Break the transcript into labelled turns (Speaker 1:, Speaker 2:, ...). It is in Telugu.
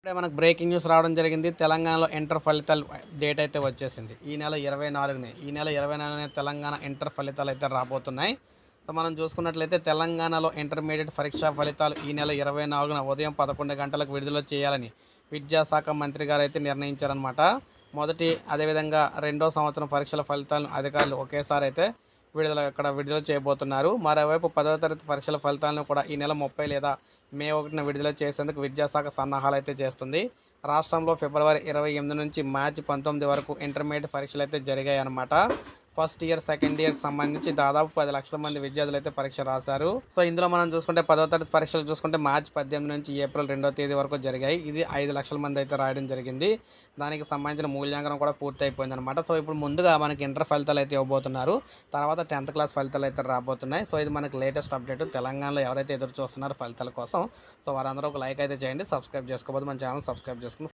Speaker 1: ఇప్పుడే మనకు బ్రేకింగ్ న్యూస్ రావడం జరిగింది. తెలంగాణలో ఇంటర్ ఫలితాలు డేట్ అయితే వచ్చేసింది. ఈ నెల 24నే. ఈ నెల 24నే తెలంగాణ ఇంటర్ ఫలితాలు అయితే రాబోతున్నాయి. సో మనం చూసుకున్నట్లయితే తెలంగాణలో ఇంటర్మీడియట్ పరీక్షా ఫలితాలు ఈ నెల 24న ఉదయం 11 గంటలకు విడుదల చేయాలని విద్యాశాఖ మంత్రి గారు అయితే నిర్ణయించారనమాట. మొదటి అదేవిధంగా రెండో సంవత్సరం పరీక్షల ఫలితాలను అధికారులు ఒకేసారి అయితే విడుదల చేయబోతున్నారు. మరోవైపు 10వ తరగతి పరీక్షల ఫలితాలను కూడా ఈ నెల 30 లేదా మే 1న విడుదల చేసేందుకు విద్యాశాఖ సన్నాహాలు అయితే చేస్తుంది. రాష్ట్రంలో ఫిబ్రవరి 28 నుంచి మార్చి 19 వరకు ఇంటర్మీడియట్ పరీక్షలు అయితే జరిగాయన్నమాట. ఫస్ట్ ఇయర్, సెకండ్ ఇయర్కి సంబంధించి దాదాపు 10 లక్షల మంది విద్యార్థులు అయితే పరీక్ష రాశారు. సో ఇందులో మనం చూసుకుంటే 10వ తరగతి పరీక్షలు చూసుకుంటే మార్చి 18 నుంచి ఏప్రిల్ 2వ తేదీ వరకు జరిగాయి. ఇది 5 లక్షల మంది అయితే రాయడం జరిగింది. దానికి సంబంధించిన మూల్యాంకనం కూడా పూర్తి అయిపోయింది అనమాట. సో ఇప్పుడు ముందుగా మనకి ఇంటర్ ఫలితాలు అయితే ఇవ్వబోతున్నారు. తర్వాత 10th క్లాస్ ఫలితాలు అయితే రాబోతున్నాయి. సో ఇది మనకి లేటెస్ట్ అప్డేట్. తెలంగాణలో ఎవరైతే ఎదురు చూస్తున్నారో ఫలితాల కోసం, సో వారందరూ ఒక లైక్ అయితే చేయండి. సబ్స్క్రైబ్ చేసుకోకపోతే మన ఛానల్ సబ్స్క్రైబ్ చేసుకుని